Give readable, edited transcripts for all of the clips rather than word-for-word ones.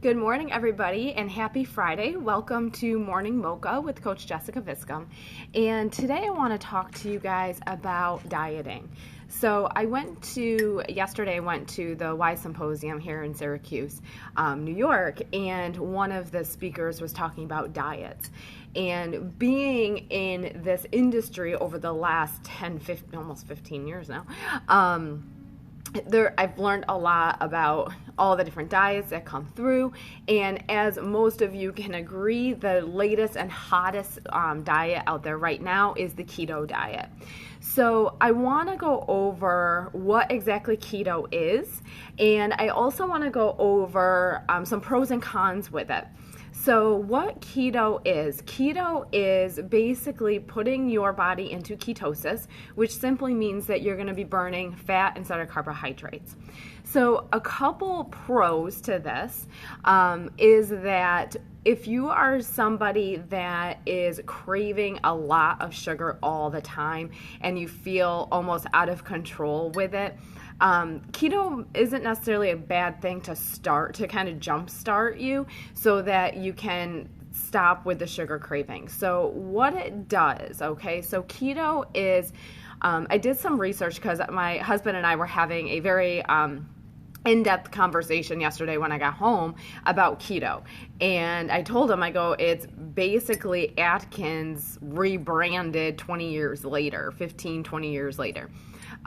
Good morning, everybody, and happy Friday. Welcome to Morning Mocha with Coach Jessica Viscom. And today I want to talk to you guys about dieting. So yesterday I went to the Y Symposium here in Syracuse, New York, and one of the speakers was talking about diets. And being in this industry over the last 15, almost 15 years now, I've learned a lot about all the different diets that come through, and as most of you can agree, the latest and hottest diet out there right now is the keto diet. So I want to go over what exactly keto is, and I also want to go over some pros and cons with it. So what keto is basically putting your body into ketosis, which simply means that you're going to be burning fat instead of carbohydrates. So a couple pros to this is that if you are somebody that is craving a lot of sugar all the time and you feel almost out of control with it, keto isn't necessarily a bad thing to kind of jumpstart you so that you can stop with the sugar craving. So what it does, so keto is, I did some research because my husband and I were having a very in-depth conversation yesterday when I got home about keto. And I told him, it's basically Atkins rebranded 20 years later, 15, 20 years later.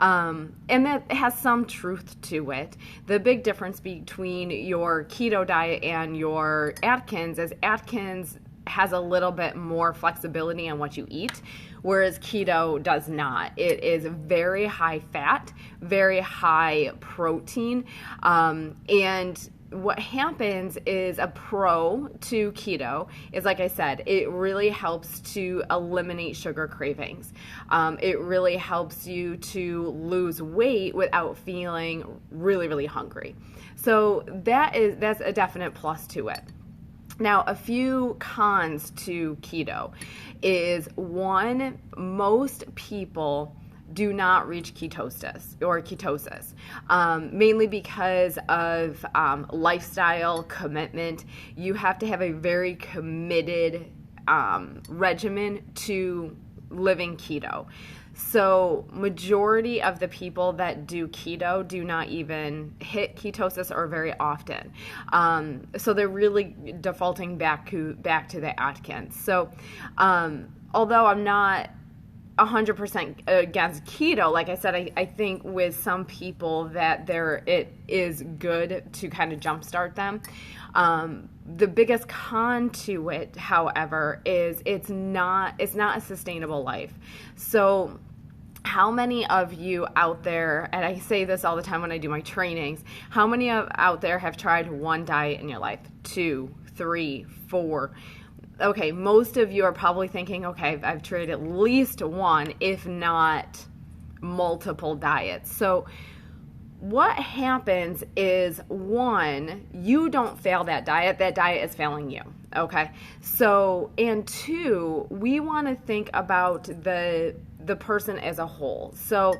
And that has some truth to it. The big difference between your keto diet and your Atkins is Atkins has a little bit more flexibility on what you eat, whereas keto does not. It is very high fat, very high protein, and what happens is a pro to keto is, like I said, it really helps to eliminate sugar cravings. It really helps you to lose weight without feeling really, really hungry. So that's a definite plus to it. Now, a few cons to keto is, one, most people do not reach ketosis, mainly because of lifestyle commitment. You have to have a very committed regimen to living keto. So majority of the people that do keto do not even hit ketosis or very often. So they're really defaulting back to the Atkins. So although I'm not 100% against keto, like I said, I think with some people that it is good to kind of jumpstart them. The biggest con to it, however, is it's not a sustainable life. So how many of you out there, and I say this all the time when I do my trainings, how many out there have tried one diet in your life? 2, 3, 4? Okay, most of you are probably thinking, okay, I've tried at least one, if not multiple diets. So what happens is, one, you don't fail that diet is failing you, okay? So, and two, we want to think about the person as a whole. So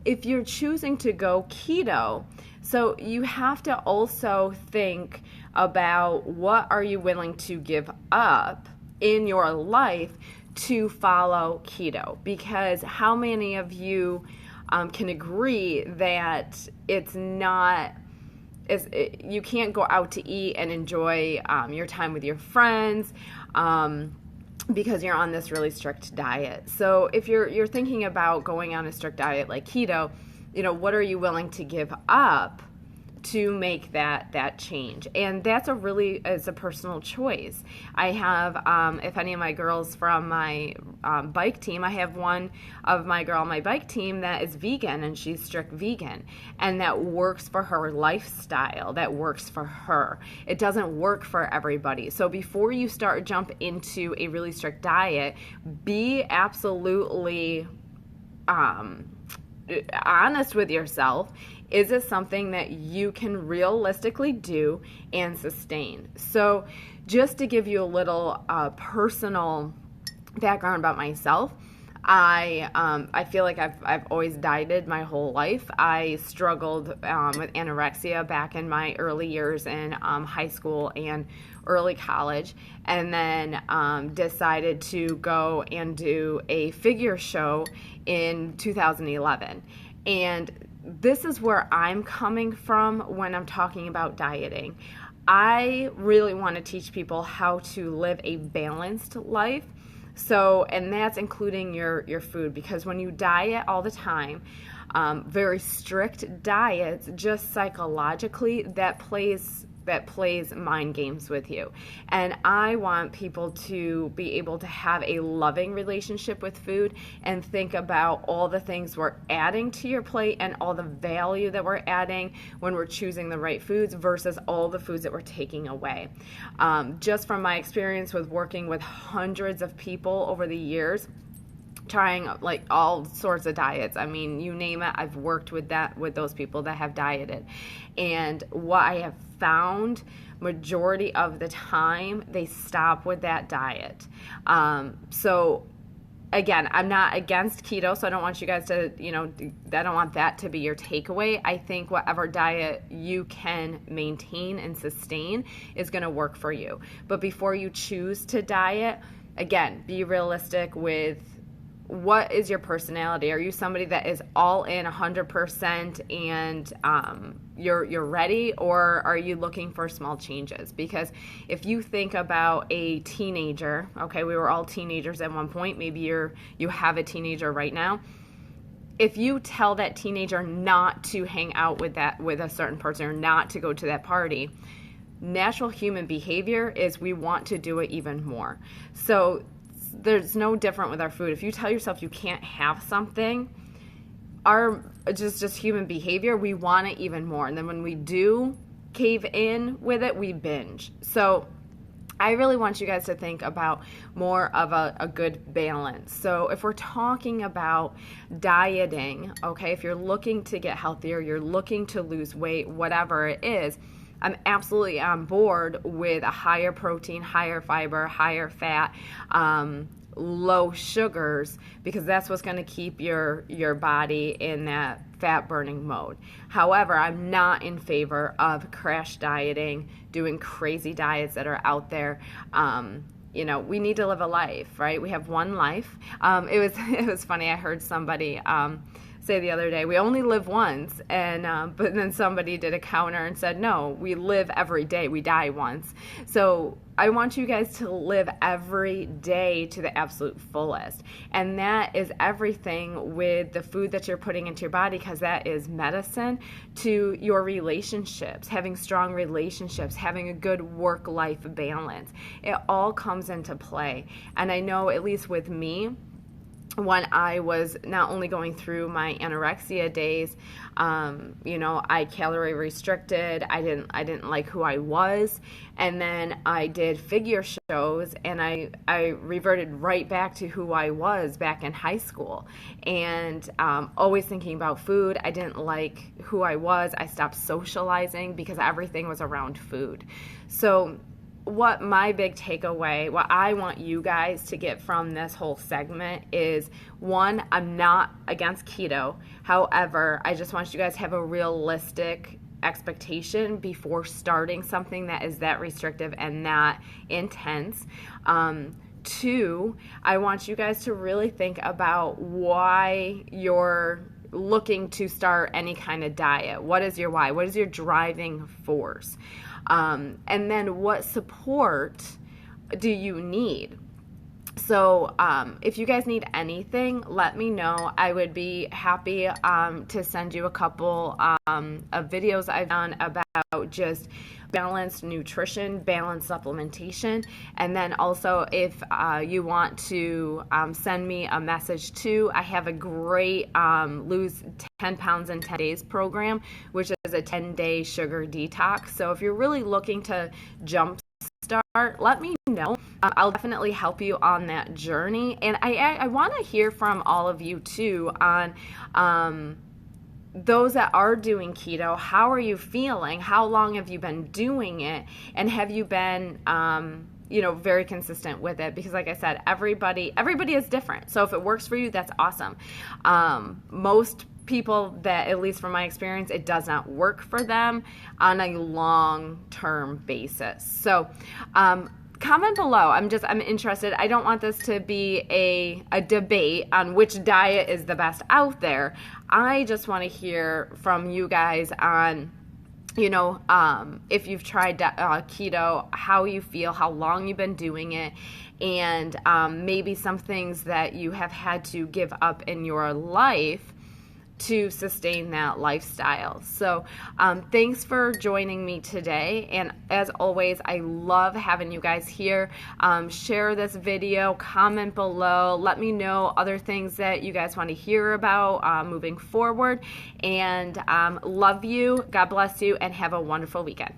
if you're choosing to go keto, so you have to also think about what are you willing to give up in your life to follow keto, because how many of you can agree that you can't go out to eat and enjoy your time with your friends because you're on this really strict diet. So if you're thinking about going on a strict diet like keto, what are you willing to give up to make that change? And that's a personal choice. I have, if any of my girls from my bike team, I have one of my girl on my bike team that is vegan, and she's strict vegan, and that works for her lifestyle, that works for her. It doesn't work for everybody. So before you jump into a really strict diet, be absolutely honest with yourself. Is it something that you can realistically do and sustain? So just to give you a little personal background about myself, I feel like I've always dieted my whole life. I struggled with anorexia back in my early years in high school and early college, and then decided to go and do a figure show in 2011. And this is where I'm coming from when I'm talking about dieting. I really want to teach people how to live a balanced life. So, and that's including your food, because when you diet all the time, very strict diets, just psychologically, that plays mind games with you. And I want people to be able to have a loving relationship with food and think about all the things we're adding to your plate and all the value that we're adding when we're choosing the right foods versus all the foods that we're taking away. Just from my experience with working with hundreds of people over the years, trying like all sorts of diets. I mean, you name it, I've worked with those people that have dieted. And what I have found majority of the time, they stop with that diet. So again, I'm not against keto, so I don't want you guys to, I don't want that to be your takeaway. I think whatever diet you can maintain and sustain is going to work for you. But before you choose to diet, again, be realistic with what is your personality. Are you somebody that is all in 100% and you're ready, or are you looking for small changes? Because if you think about a teenager, okay, we were all teenagers at one point, maybe you have a teenager right now. If you tell that teenager not to hang out with a certain person or not to go to that party, natural human behavior is we want to do it even more. So there's no different with our food. If you tell yourself you can't have something, our just human behavior, we want it even more. And then when we do cave in with it, we binge. So I really want you guys to think about more of a good balance. So if we're talking about dieting, okay, if you're looking to get healthier, you're looking to lose weight, whatever it is, I'm absolutely on board with a higher protein, higher fiber, higher fat, low sugars, because that's what's going to keep your body in that fat burning mode. However, I'm not in favor of crash dieting, doing crazy diets that are out there. We need to live a life, right? We have one life. It was funny. I heard somebody say the other day, we only live once, and but then somebody did a counter and said, no, we live every day, we die once. So I want you guys to live every day to the absolute fullest, and that is everything with the food that you're putting into your body, because that is medicine to your relationships, having strong relationships, having a good work-life balance. It all comes into play. And I know, at least with me, when I was not only going through my anorexia days, I calorie restricted. I didn't like who I was, and then I did figure shows, and I reverted right back to who I was back in high school, and always thinking about food. I didn't like who I was. I stopped socializing because everything was around food. So what my big takeaway, what I want you guys to get from this whole segment is, one, I'm not against keto. However, I just want you guys to have a realistic expectation before starting something that is that restrictive and that intense. Two, I want you guys to really think about why you're looking to start any kind of diet. What is your why? What is your driving force? And then what support do you need? So if you guys need anything, let me know. I would be happy to send you a couple of videos I've done about just balanced nutrition, balanced supplementation. And then also, if you want to send me a message too, I have a great lose 10 pounds in 10 days program, which is a 10-day sugar detox. So if you're really looking to jump start, let me know. I'll definitely help you on that journey. And I want to hear from all of you too on those that are doing keto. How are you feeling? How long have you been doing it? And have you been very consistent with it, because like I said, everybody is different. So if it works for you, that's awesome. Most people that, at least from my experience, it does not work for them on a long-term basis. So comment below. I'm interested. I don't want this to be a debate on which diet is the best out there. I just want to hear from you guys on, if you've tried keto, how you feel, how long you've been doing it, and maybe some things that you have had to give up in your life to sustain that lifestyle. So thanks for joining me today, and as always, I love having you guys here. Share this video, comment below, let me know other things that you guys want to hear about moving forward, and love you, God bless you, and have a wonderful weekend.